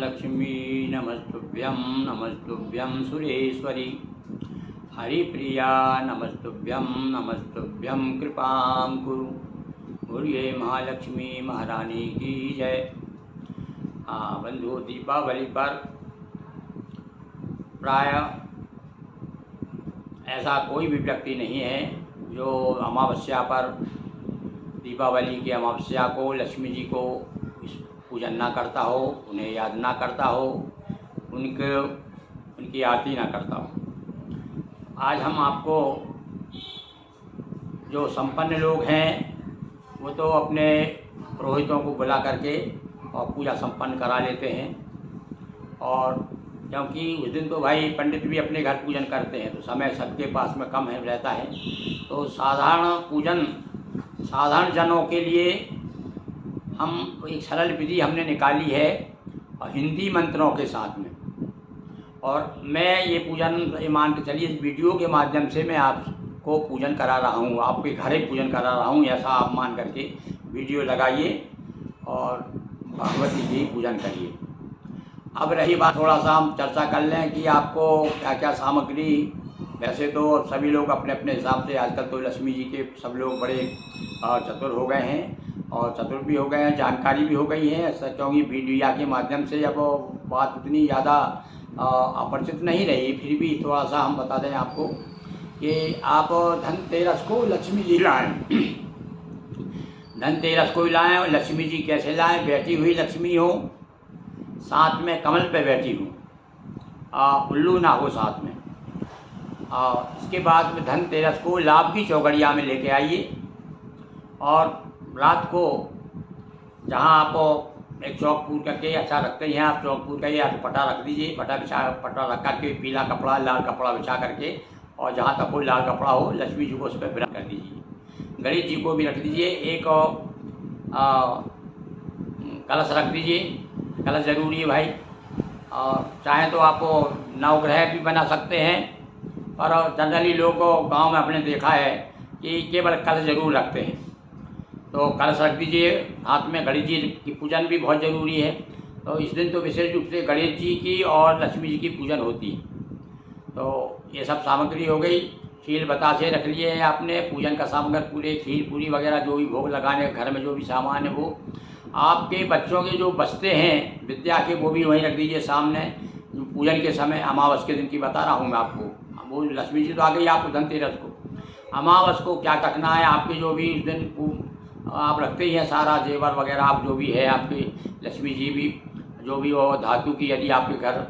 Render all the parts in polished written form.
महालक्ष्मी नमस्तुभ्यं सुरेश्वरी हरिप्रिया नमस्तुभ्यं कृपां कुरु। बोलिए महालक्ष्मी महारानी की जय। हाँ बंधु, दीपावली पर प्राय ऐसा कोई भी व्यक्ति नहीं है जो अमावस्या पर, दीपावली की अमावस्या को लक्ष्मी जी को पूजन ना करता हो, उन्हें याद ना करता हो, उनकी आरती ना करता हो। आज हम आपको, जो संपन्न लोग हैं वो तो अपने पुरोहितों को बुला करके और पूजा संपन्न करा लेते हैं, और क्योंकि उस दिन तो भाई पंडित भी अपने घर पूजन करते हैं तो समय सबके पास में कम है रहता है, तो साधारण पूजन साधारण जनों के लिए हम एक सरल विधि हमने निकाली है और हिंदी मंत्रों के साथ में। और मैं ये पूजन, ये मान के चलिए इस वीडियो के माध्यम से मैं आपको पूजन करा रहा हूँ, आपके घर ही पूजन करा रहा हूँ, ऐसा आप मान करके वीडियो लगाइए और भगवती जी पूजन करिए। अब रही बात, थोड़ा सा हम चर्चा कर लें कि आपको क्या क्या सामग्री। वैसे तो सभी लोग अपने अपने हिसाब से, आजकल तो लक्ष्मी जी के सब लोग बड़े चतुर हो गए हैं और चतुर भी हो गए हैं, जानकारी भी हो गई है, क्योंकि मीडिया के माध्यम से अब बात उतनी ज़्यादा अपरिचित नहीं रही। फिर भी थोड़ा सा हम बता दें आपको कि आप धनतेरस को लक्ष्मी जी लाएँ। धनतेरस को लाएँ और लक्ष्मी जी कैसे लाएँ? बैठी हुई लक्ष्मी हो, साथ में कमल पे बैठी हूँ, उल्लू ना हो साथ में। इसके बाद में धनतेरस को लाभ की चौगड़िया में लेके आइए और रात को जहाँ आप एक चौक पूर करके अच्छा रखते हैं, आप चौक पूर का या तो पटा रख दीजिए, पटा रख करके पीला कपड़ा लाल कपड़ा बिछा करके, और जहाँ तक कोई लाल कपड़ा हो लक्ष्मी जी को उस पर विराज कर दीजिए। गणेश जी को भी रख दीजिए, एक कलश रख दीजिए, कलश ज़रूरी है भाई। और चाहें तो आप नवग्रह भी बना सकते हैं, पर जनरली लोग गांव में अपने देखा है कि केवल कलश ज़रूर रखते हैं, तो कलश रख दीजिए। हाथ में गणेश जी की पूजन भी बहुत ज़रूरी है, तो इस दिन तो विशेष रूप से गणेश जी की और लक्ष्मी जी की पूजन होती है। तो ये सब सामग्री हो गई। खीर बतासे रख लिए हैं आपने, पूजन का सामग्री पूरे खीर पूरी वगैरह जो भी भोग लगाने घर में जो भी सामान है वो। आपके बच्चों के जो बस्ते हैं विद्या के वो भी वहीं रख दीजिए सामने। पूजन के समय अमावस के दिन की बता रहा हूँ मैं आपको, वो लक्ष्मी जी तो आ गई, आपको धनतेरस को। अमावस को क्या रखना है आपके, जो भी उस दिन आप रखते ही हैं सारा जेवर वगैरह, आप जो भी है आपकी लक्ष्मी जी भी जो भी हो, धातु की यदि आपके घर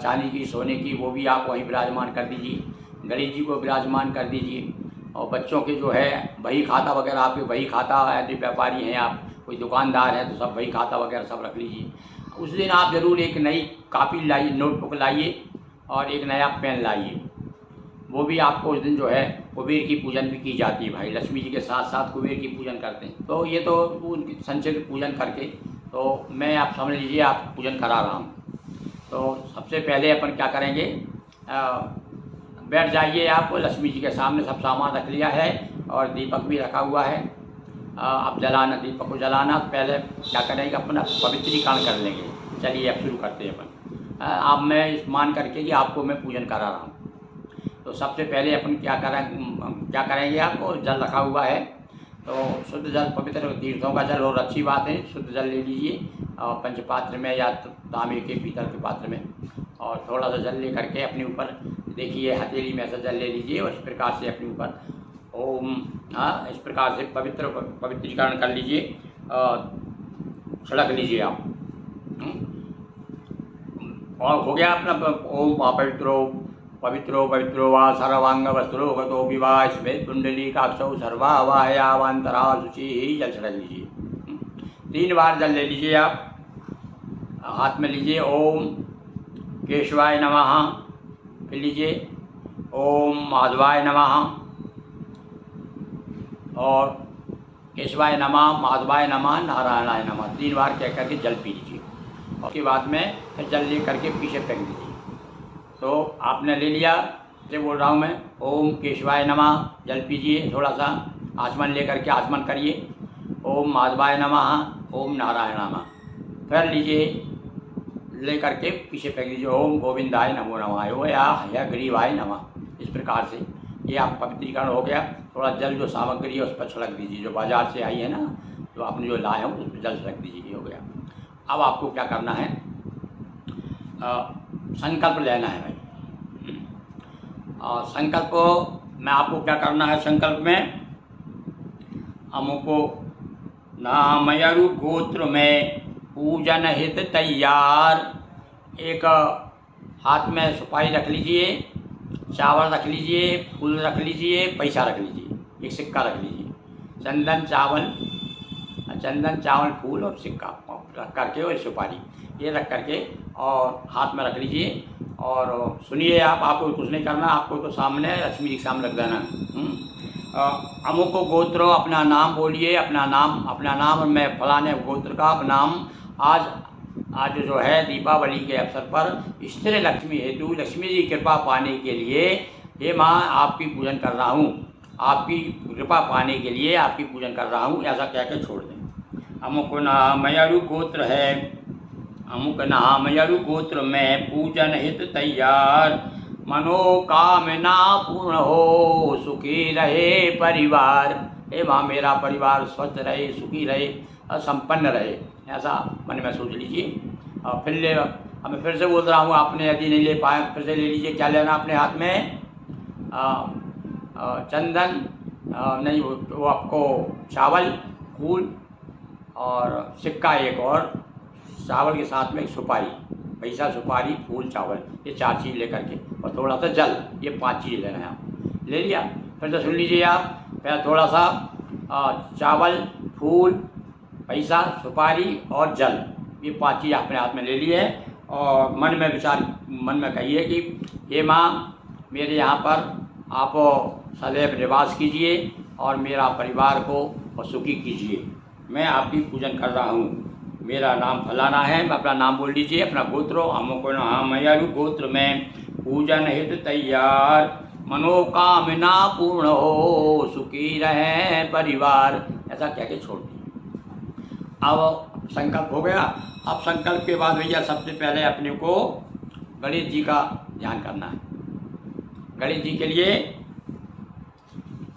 चांदी की सोने की, वो भी आप वहीं विराजमान कर दीजिए। गणेश जी को विराजमान कर दीजिए। और बच्चों के जो है बही खाता वगैरह, आपके बही खाता यदि व्यापारी हैं आप, कोई दुकानदार है तो सब बही खाता वगैरह सब रख लीजिए। उस दिन आप ज़रूर एक नई कापी लाइए, नोटबुक लाइए और एक नया पेन लाइए। वो भी आपको उस दिन जो है कुबेर की पूजन भी की जाती है भाई, लक्ष्मी जी के साथ साथ कुबेर की पूजन करते हैं। तो ये तो उनकी संचित पूजन करके, तो मैं आप समझ लीजिए आप पूजन करा रहा हूँ। तो सबसे पहले अपन क्या करेंगे, बैठ जाइए आप लक्ष्मी जी के सामने, सब सामान रख लिया है और दीपक भी रखा हुआ है। आप जलाना, दीपक को जलाना। पहले क्या करेंगे, अपना पवित्रीकरण कर लेंगे। चलिए अब शुरू करते हैं अपन। आप मैं इस मान करके कि आपको मैं पूजन करा रहा हूँ। तो सबसे पहले अपन क्या करेंगे, आपको जल रखा हुआ है तो शुद्ध जल, पवित्र तीर्थों का जल, और अच्छी बात है शुद्ध जल ले लीजिए और पंचपात्र में या तांबे के पीतल के पात्र में, और थोड़ा सा जल ले करके अपने ऊपर देखिए हथेली में ऐसा जल ले लीजिए और इस प्रकार से अपने ऊपर ओम, इस प्रकार से पवित्रीकरण कर लीजिए, छिड़क लीजिए आप। और हो गया अपना ओम पवित्रो पवित्रो वा सर्वांग वस्त्रो गतो विवाह स्वेत कुंडली काक्षौ सर्वा वाहयावांतरा शुचि, जल छिड़क लीजिए। 3 बार जल ले लीजिए आप, हाथ में लीजिए। ओम केशवाय नमः, फिर लीजिए ओम माधवाय नमः, और केशवाय नमः, माधवाय नमः, नारायणाय नमः 3 बार कह करके जल पी लीजिए। और उसके बाद में फिर जल ले करके पीछे फेंक दीजिए। तो आपने ले लिया, से बोल रहा हूँ मैं, ओम केशवाय नमः, जल पीजिए, थोड़ा सा आचमन ले करके आचमन करिए। ओम माधवाय नमः, ओम नारायण नमः। फिर लीजिए ले करके पीछे फेंक दीजिए। ओम गोविंदाय नमो नमः हो या गरीबाय नमः। इस प्रकार से ये आप पवित्रीकरण हो गया। थोड़ा जल जो सामग्री है उस पर छिड़क दीजिए, जो बाजार से आई है ना, तो आपने जो लाए हो उस पर जल छिड़क दीजिए। ये हो गया। अब आपको क्या करना है, संकल्प लेना है भाई। संकल्प में आपको क्या करना है, संकल्प में हमको नामयरु गोत्र में पूजन हित तैयार। एक हाथ में सुपारी रख लीजिए, चावल रख लीजिए, फूल रख लीजिए, पैसा रख लीजिए, एक सिक्का रख लीजिए। चंदन चावल फूल और सिक्का रख करके और सुपारी ये रख करके और हाथ में रख लीजिए। और सुनिए, आपको कुछ नहीं करना, आपको तो सामने लक्ष्मी जी के सामने रख देना। अमुक गोत्र, अपना नाम बोलिए, अपना नाम और मैं फलाने गोत्र का नाम आज जो है दीपावली के अवसर पर स्थिर लक्ष्मी हेतु लक्ष्मी जी कृपा पाने के लिए हे माँ आपकी पूजन कर रहा हूँ, आपकी कृपा पाने के लिए आपकी पूजन कर रहा हूँ, ऐसा कह के छोड़ दें। अमुक नामयरु गोत्र है, अमुक नामयरु गोत्र में पूजन हित तैयार। मनोकामना पूर्ण हो, सुखी रहे परिवार। हे माँ मेरा परिवार स्वस्थ रहे, सुखी रहे और संपन्न रहे, ऐसा मन में सोच लीजिए। और मैं फिर से बोल रहा हूँ, आपने यदि नहीं ले पाए फिर से ले लीजिए। क्या लेना अपने हाथ में, चंदन नहीं वो आपको चावल फूल और सिक्का एक, और चावल के साथ में एक सुपारी, पैसा सुपारी फूल चावल, ये 4 चीज़ लेकर के और थोड़ा सा जल, ये 5 चीज़ लेना है। आप ले लिया, फिर से सुन लीजिए आप। पहले थोड़ा सा चावल फूल पैसा सुपारी और जल, ये 5 चीज़ अपने हाथ में ले लिए और मन में कहिए कि हे माँ मेरे यहाँ पर आप सदैव निवास कीजिए और मेरा परिवार को सुखी कीजिए। मैं आपकी पूजन कर रहा हूँ, मेरा नाम फलाना है, मैं अपना नाम बोल लीजिए, अपना गोत्र। अमुक नामयरु गोत्र में पूजन हित तैयार। मनोकामना पूर्ण हो, सुखी रहे परिवार, ऐसा कह के छोड़ दिए। अब संकल्प हो गया। अब संकल्प के बाद भैया सबसे पहले अपने को गणेश जी का ध्यान करना है। गणेश जी के लिए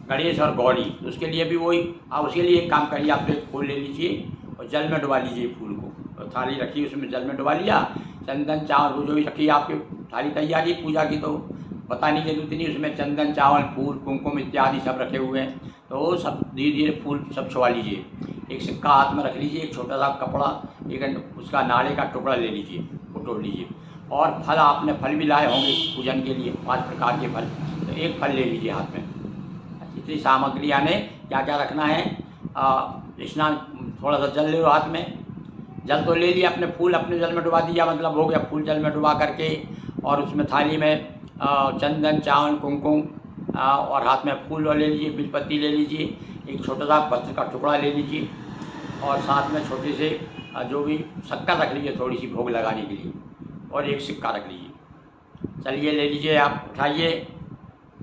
गणेश और गौरी, उसके लिए भी वही। आप उसके लिए एक काम करिए, आप एक फूल ले लीजिए और जल में डुबा लीजिए फूल को, और थाली रखिए उसमें जल में डुबा लिया। चंदन चावल जो भी रखिए, आपकी थाली तैयारी पूजा की तो पता नहीं जरूरत नहीं, उसमें चंदन चावल फूल कुमकुम इत्यादि सब रखे हुए हैं, तो सब धीरे धीरे फूल सब छुआ लीजिए। एक सिक्का हाथ में रख लीजिए, एक छोटा सा कपड़ा, एक उसका नाले का टुकड़ा ले लीजिए, फोटो लीजिए। और फल, आपने फल भी लाए होंगे पूजन के लिए 5 प्रकार के फल, तो एक फल ले लीजिए हाथ में। इतनी सामग्री आने क्या क्या रखना है, स्नान, थोड़ा सा जल ले लो हाथ में, जल तो ले लिया, अपने फूल अपने जल में डुबा दिया, मतलब हो गया फूल जल में डुबा करके। और उसमें थाली में चंदन चावल कुमकुम और हाथ में फूल ले लीजिए, बीजपत्ती ले लीजिए, एक छोटा सा वस्त्र का टुकड़ा ले लीजिए और साथ में छोटे से जो भी शक्कर रख लीजिए थोड़ी सी भोग लगाने के लिए, और एक सिक्का रख लीजिए। चलिए ले लीजिए, आप उठाइए,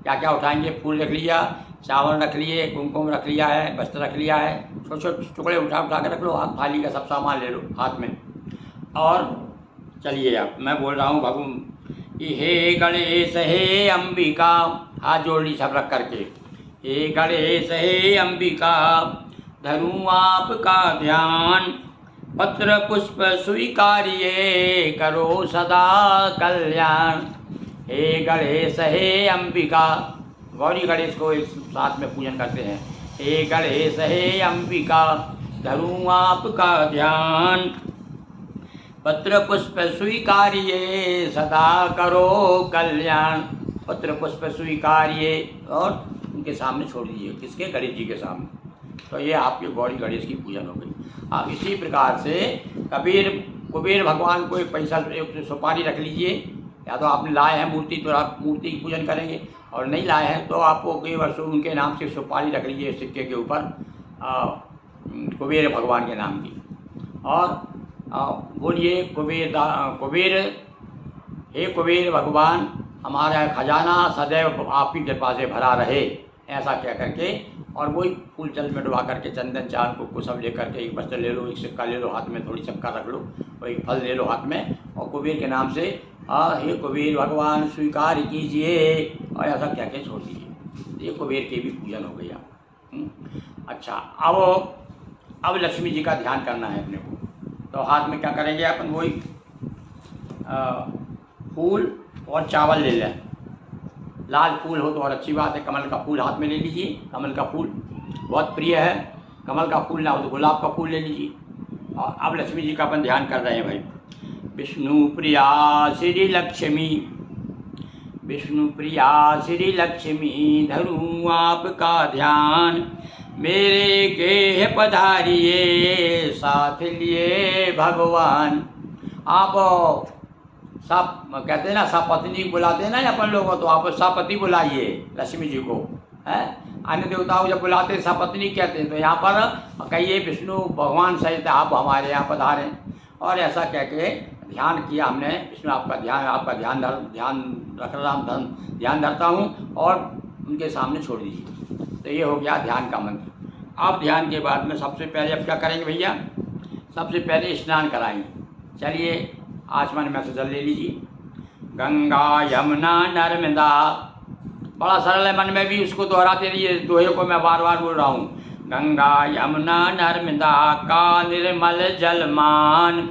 क्या क्या उठाएंगे, फूल रख लिया, चावल रख लिए, कुमकुम रख लिया है, वस्त्र रख लिया है, छोटे छोटे टुकड़े उठा के रख लो, आप थाली का सब सामान ले लो हाथ में। और चलिए आप, मैं बोल रहा हूँ भगवान कि हे गणेश हे अंबिका, हाथ जोड़ ली सब रख करके। हे गणेश हे अंबिका, धरूं आपका ध्यान, पत्र पुष्प स्वीकारिए, करो सदा कल्याण। हे गणेश हे अंबिका, गौरी गणेश को एक साथ में पूजन करते हैं। हे गणेश हे अंबिका, धरूं आपका ध्यान, पत्र पुष्प स्वीकारिए, सदा करो कल्याण। पत्र पुष्प स्वीकारिए और उनके सामने छोड़ दीजिए, किसके, गणेश जी के सामने। तो ये आपकी गौरी गणेश की पूजन हो गई। आप इसी प्रकार से कुबेर भगवान को एक पैसा, एक सुपारी रख लीजिए, या तो आपने लाए हैं मूर्ति तो आप मूर्ति की पूजन करेंगे, और नहीं लाए हैं तो आपको कई वर्षों उनके नाम से सुपारी रख लीजिए सिक्के के ऊपर, कुबेर भगवान के नाम की। और बोलिए कुबेर हे कुबेर भगवान, हमारा खजाना सदैव आपकी कृपा से भरा रहे, ऐसा कह करके। और वही फूल जल में डुबा करके चंदन चावल को सब ले करके, एक वस्त्र ले लो, एक सिक्का ले लो हाथ में, थोड़ी सिक्का रख लो कोई फल ले लो हाथ में और कुबेर के नाम से हे कुबेर भगवान स्वीकार कीजिए, और ऐसा क्या क्या छोड़ दीजिए। ये कुबेर के भी पूजन हो गया। अच्छा, अब लक्ष्मी जी का ध्यान करना है अपने को। तो हाथ में क्या करेंगे अपन, वही फूल और चावल ले लें। लाल फूल हो तो और अच्छी बात है, कमल का फूल हाथ में ले लीजिए। कमल का फूल बहुत प्रिय है, कमल का फूल ना हो तो गुलाब का फूल ले लीजिए। और अब लक्ष्मी जी का अपन ध्यान कर रहे हैं भाई। विष्णु प्रिया श्री लक्ष्मी, विष्णु प्रिया श्री लक्ष्मी, धरूं आपका ध्यान, मेरे गेह पधारिए, साथ लिए भगवान। आप सब कहते हैं ना, सपत्नी बुलाते हैं ना अपन लोगों, तो आप सपति बुलाइए लक्ष्मी जी को, है। अन्य देवताओं जब बुलाते हैं सपत्नी कहते हैं, तो यहाँ पर कहिए विष्णु भगवान सहित आप हमारे यहाँ पधारें। और ऐसा कह के ध्यान किया हमने, विष्णु आपका ध्यान रख रहा हूँ, ध्यान धरता हूँ और उनके सामने छोड़ दीजिए। तो ये हो गया ध्यान का मंत्र। अब ध्यान के बाद में सबसे पहले अब क्या करेंगे भैया, सबसे पहले स्नान कराएंगे। चलिए आचमन में से जल ले लीजिए। गंगा यमुना नर्मदा, बड़ा सरल है, मन में भी उसको दोहराते रहिए, दोहे को मैं बार बार बोल रहा हूँ। गंगा यमुना नर्मदा का निर्मल जलमान,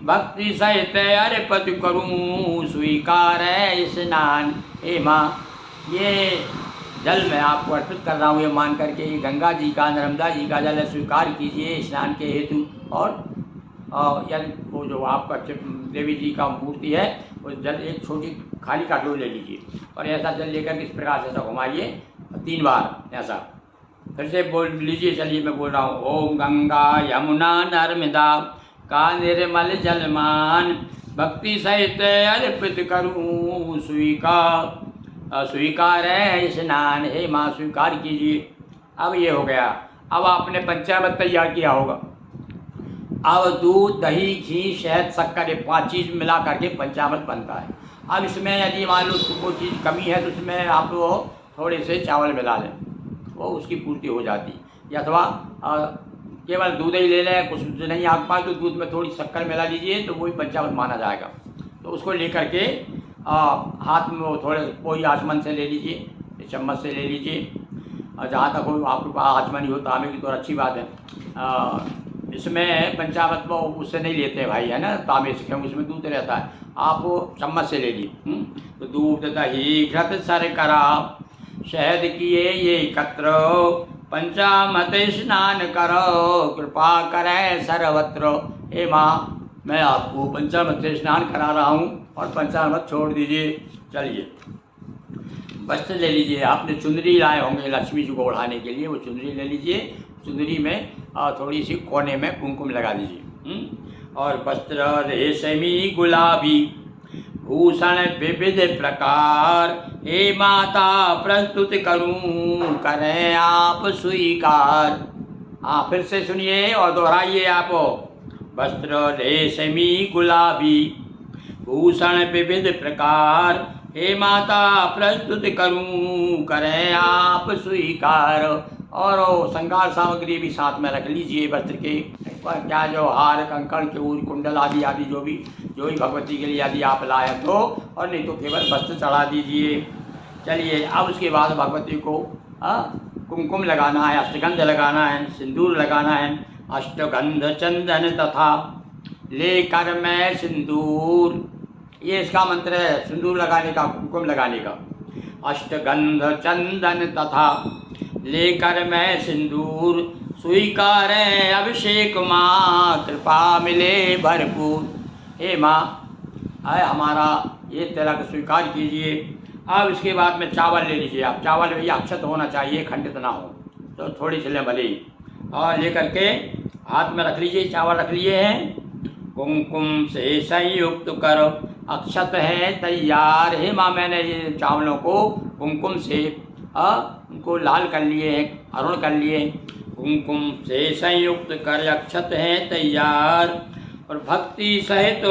भक्ति सहित अर्पित करूँ स्वीकार स्नान। हे माँ, ये जल मैं आपको अर्पित कर रहा हूँ, ये मान करके ये गंगा जी का नर्मदा जी का जल स्वीकार कीजिए स्नान के हेतु। और यानी वो जो आपका देवी जी का मूर्ति है, वो जल एक छोटी खाली कटोरी ले लीजिए और ऐसा जल लेकर इस प्रकार से ऐसा घुमाइए 3 बार ऐसा। फिर से बोल लीजिए, चलिए मैं बोल रहा हूँ। ओम गंगा यमुना नर्मदा का निर्मल जलमान, भक्ति सहित अर्पित करूँ स्वीकार है स्नान। हे माँ स्वीकार कीजिए। अब ये हो गया। अब आपने पंचामृत तैयार किया होगा। अब दूध, दही, घी, शहद, शक्कर, ये 5 चीज़ मिला करके पंचामृत बनता है। अब इसमें यदि मान लो कोई चीज़ कमी है तो उसमें आप वो थोड़े से चावल मिला लें, वो उसकी पूर्ति हो जाती। या अथवा केवल दूध ही ले लें, कुछ नहीं आपके पास तो दूध में थोड़ी शक्कर मिला लीजिए तो वही पंचामृत माना जाएगा। तो उसको लेकर के हाथ में वो थोड़े कोई आचमन से ले लीजिए, चम्मच से ले लीजिए। और जहाँ तक हो आपके पास आचमन ही हो तांबे की तो अच्छी बात है। इसमें पंचामृत में उससे नहीं लेते भाई, है ना, तांबे से, क्योंकि उसमें दूध रहता है। आप वो चम्मच से ले लीजिए। तो दूध, दही, घृत, शर्करा, शहद किए ये एकत्र, पंचामृत स्नान करो, कृपा करें सर्वत्र। हे माँ, मैं आपको पंचामृत से स्नान करा रहा हूँ और पंचामृत छोड़ दीजिए। चलिए वस्त्र ले लीजिए। आपने चुंदरी लाए होंगे लक्ष्मी जी को ओढ़ाने के लिए, वो चुंदरी ले लीजिए। चुंदरी में थोड़ी सी कोने में कुमकुम लगा दीजिए। और वस्त्र रेशमी गुलाबी, भूषण विविध प्रकार, हे माता प्रस्तुत करूं करें आप स्वीकार। फिर से सुनिए और दोहराइए आप। वस्त्र रेशमी गुलाबी, भूषण विविध प्रकार, हे माता प्रस्तुत करूं करें आप स्वीकार। और श्रृंगार सामग्री भी साथ में रख लीजिए वस्त्र के, क्या जो हार, कंकड़, चूड़, कुंडल आदि जो भी भगवती के लिए यदि आप लाए तो, और नहीं तो केवल वस्त्र चढ़ा दीजिए। चलिए अब उसके बाद भगवती को कुमकुम लगाना है, अष्टगंध लगाना है, सिंदूर लगाना है। अष्टगंध चंदन तथा लेकर मैं सिंदूर, ये इसका मंत्र है सिंदूर लगाने का, कुमकुम लगाने का। अष्टगंध चंदन तथा लेकर मैं सिंदूर, स्वीकार अभिषेक माँ, कृपा मिले भरपूर। हे माँ, हमारा ये तिलक स्वीकार कीजिए। अब इसके बाद में चावल ले लीजिए आप। चावल भैया अक्षत होना चाहिए, खंडित ना हो, तो थोड़ी सी लें भले ही। और ले करके हाथ में रख लीजिए, चावल रख लिए हैं। कुमकुम से संयुक्त करो, अक्षत है तैयार। हे माँ, मैंने ये चावलों को कुमकुम से उनको लाल कर लिए हैं, अरुण कर लिए। कुमकुम से संयुक्त कर अक्षत है तैयार, और भक्ति सहित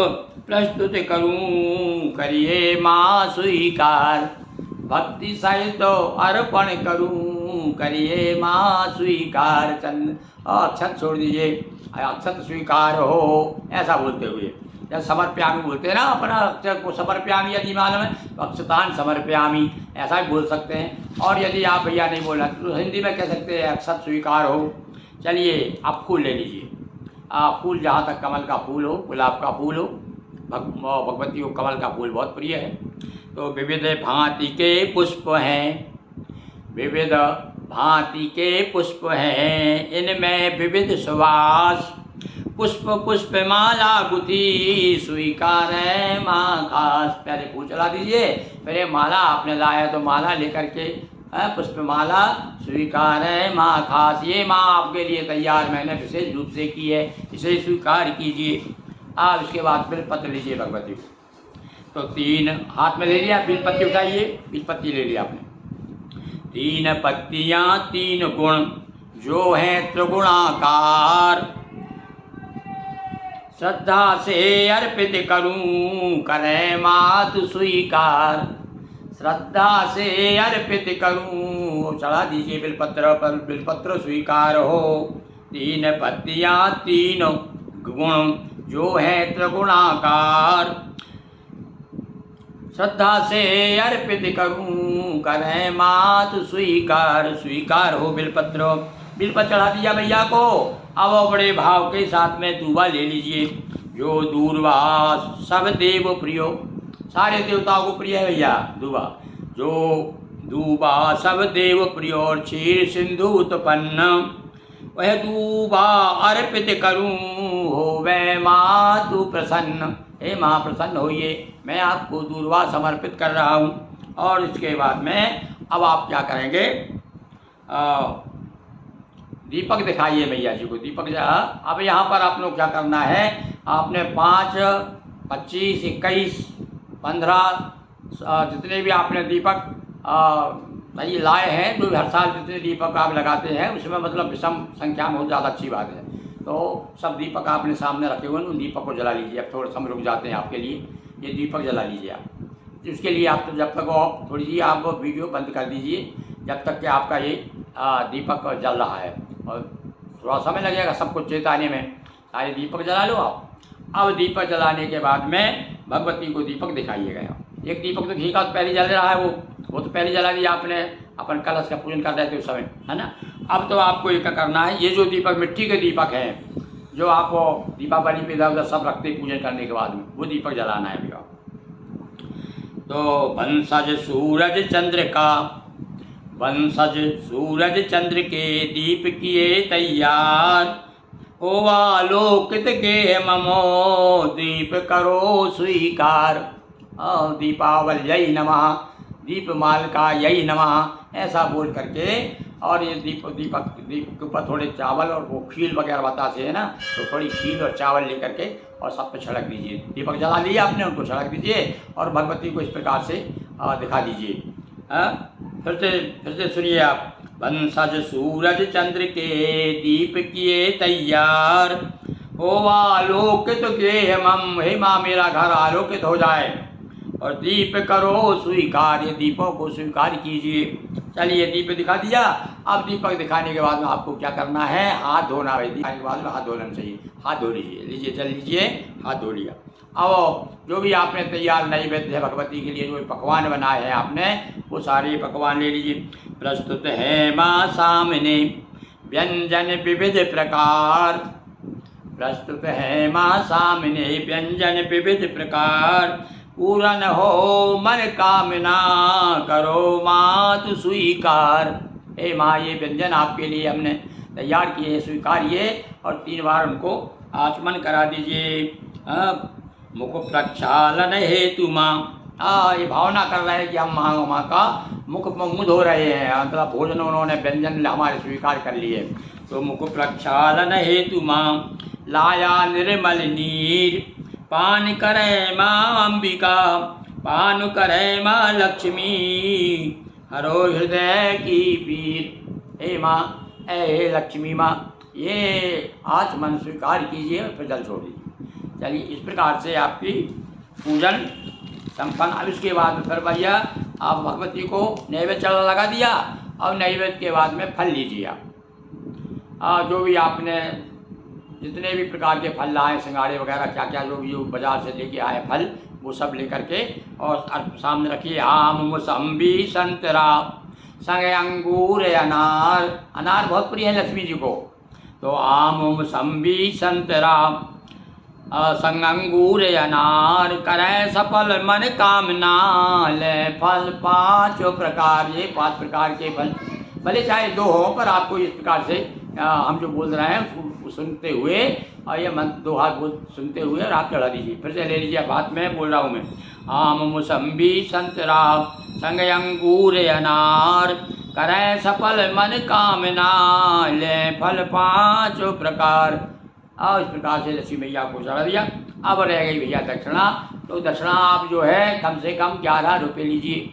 प्रस्तुत करूं करिए माँ स्वीकार। भक्ति सहित अर्पण करूं करिए माँ स्वीकार। अक्षत छोड़ दीजिए, अक्षत स्वीकार हो, ऐसा बोलते हुए या समर्प्यामी बोलते हैं ना अपना अक्षर को, समर्प्यामी यदि मालूम है तो अक्षतान समर्प्यामी ऐसा भी बोल सकते हैं। और यदि आप भैया नहीं बोलना तो हिंदी में कह सकते हैं अक्षत स्वीकार हो। चलिए आप फूल ले लीजिए। फूल जहाँ तक कमल का फूल हो, गुलाब का फूल हो, भगवती को कमल का फूल बहुत प्रिय है। तो विविध भांति के पुष्प हैं, विविध भांति के पुष्प हैं, इनमें विविध सुवास, पुष्प पुष्प माला गुथी स्वीकार है माँ खास। पहले फूल चला दीजिए, फिर ये माला आपने लाया तो माला लेकर के पुष्प माला स्वीकार है माँ खास। ये माँ आपके लिए तैयार मैंने विशेष रूप से की है, इसे स्वीकार कीजिए। आप इसके बाद बिलपत्र लीजिए भगवती को। तो 3 हाथ में ले लिया, बिलपत्ती उठाइए, बिलपत्ती ले लिया आपने। 3 पत्तियाँ 3 गुण जो हैं त्रिगुणाकार, श्रद्धा से अर्पित करूं करे मातु स्वीकार। श्रद्धा से अर्पित करूं, चढ़ा दीजिए बिलपत्र पर, बिलपत्र स्वीकार हो। 3 पत्तियाँ 3 गुण जो है त्रिगुणाकार, श्रद्धा से अर्पित करूं करे मातु स्वीकार। स्वीकार हो बिलपत्र, बिलपत्र चढ़ा दिया भैया को। अब बड़े भाव के साथ में दूबा ले लीजिए। जो दूर्वा सब देव प्रियो, सारे देवताओं को प्रिय है भैया दूबा। जो दूबा सब देव प्रियो और क्षीर सिंधु उत्पन्न, वह दूबा अर्पित करूं होवे मातु प्रसन्न। हे माँ प्रसन्न होइए, मैं आपको दूर्वा समर्पित कर रहा हूँ। और इसके बाद में अब आप क्या करेंगे, दीपक दिखाइए भैया जी को, दीपक अब यहाँ पर आप लोग क्या करना है, आपने 5, 25, 21, 15 जितने भी आपने दीपक सही लाए हैं, जो हर साल जितने दीपक आप लगाते हैं उसमें मतलब विषम संख्या में हो ज़्यादा अच्छी बात है। तो सब दीपक आपने सामने रखे हुए हैं, उन दीपक को जला लीजिए। अब थोड़ा समय रुक जाते हैं आपके लिए, ये दीपक जला लीजिए आप। उसके लिए आप तो जब तक वो थोड़ी सी आप वीडियो बंद कर दीजिए जब तक कि आपका ये दीपक जल रहा है, और थोड़ा समय लगेगा सबको चेताने में। सारे दीपक जला लो आप। अब दीपक जलाने के बाद में भगवती को दीपक दिखाइएगा। एक दीपक तो घी का पहले जल रहा है, वो तो पहले जला दिया आपने, अपन कलश का पूजन कर रहे थे उस समय, है ना। अब तो आपको ये क्या करना है, ये जो दीपक मिट्टी के दीपक हैं जो आप दीपावली पे इधर उधर सब रखते पूजन करने के बाद में, वो दीपक जलाना है भैया। तो वंशज सूरज चंद्र का, वंशज सूरज चंद्र के दीप किए तैयार, हो आलोकित के ममो दीप करो स्वीकार। दीपावल्यै नमः, दीपमालिका यही नमः, ऐसा बोल करके। और ये दीप के ऊपर थोड़े चावल और वो खील वगैरह बताते हैं ना, तो थोड़ी खील और चावल लेकर के और सब पे छिड़क दीजिए। दीपक जला लिए आपने, उनको छिड़क दीजिए और भगवती को इस प्रकार से दिखा दीजिए। फिर से सुनिए आप। वंशज सूरज चंद्र के दीप किए तैयार, हो आलोकित के मम, हे माँ मेरा घर आलोकित हो जाए, और दीप करो स्वीकार, ये दीपों को स्वीकार कीजिए। चलिए दीप दिखा दिया। अब दीपक दिखाने के बाद में आपको क्या करना है, हाथ धोना है। दिखाने के बाद में हाथ धोना चाहिए। हाथ धो लीजिए, लीजिए जल लीजिए, हाथ धो लिया। अब जो भी आपने तैयार नैवेद्य है भगवती के लिए, जो पकवान बनाए हैं आपने, वो सारे पकवान ले लीजिए। प्रस्तुत है माँ सामने व्यंजन विविध प्रकार, प्रस्तुत है माँ सामने व्यंजन विविध प्रकार, पूरन हो मन कामना करो मातु स्वीकार। हे माँ ये व्यंजन आपके लिए हमने तैयार किए, स्वीकारिए और 3 बार उनको आचमन करा दीजिए। मुख प्रक्षालन हेतु माँ, ये भावना कर रहे हैं कि हम माँ का मुँह धो रहे हैं, मतलब भोजन उन्होंने व्यंजन हमारे स्वीकार कर लिए। तो मुख प्रक्षालन हेतु माँ लाया निर्मल नीर, पान करे माँ अंबिका, पान करे माँ लक्ष्मी, हरो हृदय की पीर। हे माँ, हे लक्ष्मी माँ, ये आचमन स्वीकार कीजिए और फिर जल छोड़ दीजिए। चलिए इस प्रकार से आपकी पूजन संपन्न। अब इसके बाद में फिर भैया आप भगवती को नैवेद्य चढ़ा लगा दिया, और नैवेद्य के बाद में फल लीजिए आप। जो भी आपने जितने भी प्रकार के फल लाए, सिंगाड़े वगैरह क्या क्या जो भी जो बाजार से लेके आए फल, वो सब लेकर के और सामने रखिए। आम, मौसम्बी, संतरा, संग अंगूर, अनार। अनार बहुत प्रिय है लक्ष्मी जी को, तो आम, मौसम्बी, संतरा, संग अंगूर, अनार, करें सफल मन कामना, ले फल पाँचों प्रकार। ये 5 प्रकार के फल, भले चाहे 2 हो, पर आपको इस प्रकार से हम जो बोल रहे हैं उसको सुनते हुए और ये मंत्र 2 हाथ बोल सुनते हुए और आप चढ़ा दीजिए। फिर से ले लीजिए, बात में बोल रहा हूँ मैं। आम, मौसम्बी, संतरा, संग अंगूर, अनार, करें सफल मन कामना, ले फल पाँचों प्रकार। और इस प्रकार से लक्ष्मी मैया को चढ़ा दिया। अब रह गई भैया दक्षिणा, तो दक्षिणा आप जो है कम से कम 11 रुपये लीजिए।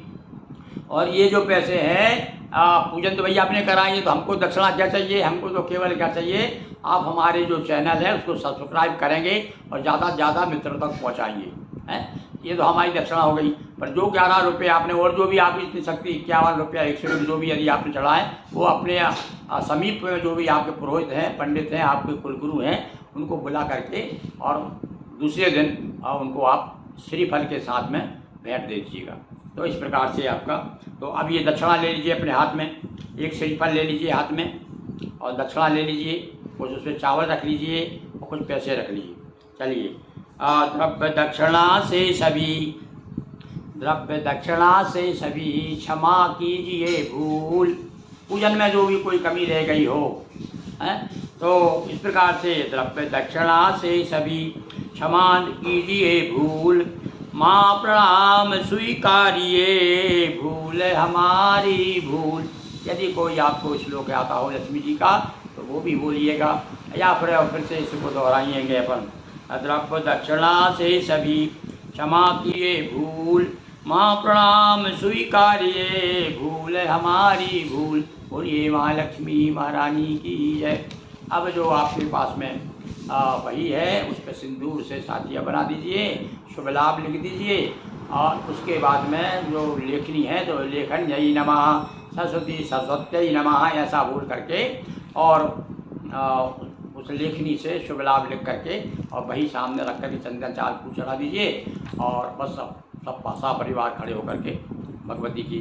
और ये जो पैसे हैं पूजन तो भैया आपने कराई, तो हमको दक्षिणा क्या चाहिए? हमको तो केवल क्या चाहिए, आप हमारे जो चैनल है उसको सब्सक्राइब करेंगे और ज़्यादा से ज़्यादा मित्रों तक पहुँचाएंगे, हैं। ये तो हमारी दक्षिणा हो गई। पर जो 11 रुपये आपने, और जो भी आप इतनी शक्ति 51 रुपया 100 रुपये जो भी यदि आपने चढ़ाएँ, वो अपने समीप में जो भी आपके पुरोहित हैं, पंडित हैं, आपके कुलगुरु हैं, उनको बुला करके और दूसरे दिन उनको आप श्रीफल के साथ में भेंट दे दीजिएगा। तो इस प्रकार से आपका, तो अब ये दक्षिणा ले लीजिए अपने हाथ में, एक श्रीफल ले लीजिए हाथ में और दक्षिणा ले लीजिए, कुछ उसमें चावल रख लीजिए और कुछ पैसे रख लीजिए। चलिए, द्रव्य दक्षिणा से सभी, द्रव्य दक्षिणा से सभी क्षमा कीजिए भूल। पूजन में जो भी कोई कमी रह गई हो, हैं, तो इस प्रकार से द्रव्य दक्षिणा से सभी क्षमा कीजिए भूल, माँ प्रणाम स्वीकारिए भूल हमारी भूल। यदि कोई आपको श्लोक आता हो लक्ष्मी जी का तो वो भी बोलिएगा, या फिर से इसको दोहराइएंगे अपन। द्रव्य दक्षिणा से सभी क्षमा किए भूल, माँ प्रणाम स्वीकारिए भूल हमारी भूल। बोलिए माँ लक्ष्मी महारानी की जय। अब जो आपके पास में वही है, उस पर सिंदूर से साथिया बना दीजिए, शुभ लाभ लिख दीजिए और उसके बाद में जो लेखनी है तो लेखन जय नमः, सरस्वती सरस्वत्यै नमः ऐसा बोल करके और उस लेखनी से शुभ लाभ लिख करके और वही सामने रख करके चंदन चाल को चढ़ा दीजिए और बस सब सा परिवार खड़े होकर के भगवती की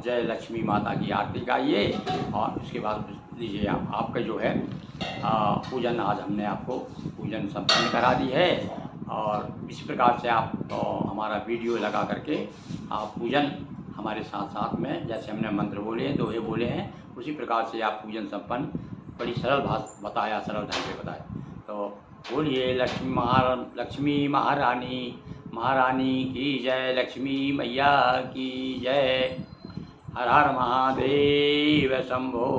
जय लक्ष्मी माता की आरती गाइए और उसके बाद लीजिए आपका जो है पूजन। आज हमने आपको पूजन संपन्न करा दी है और इस प्रकार से आप हमारा वीडियो लगा करके आप पूजन हमारे साथ साथ में, जैसे हमने मंत्र बोले हैं दोहे बोले हैं, उसी प्रकार से आप पूजन संपन्न बड़ी सरल भाषा बताया, सरल ढंग से बताया। तो बोलिए लक्ष्मी महारानी की जय, लक्ष्मी मैया की जय। हर हर महादेव शंभो।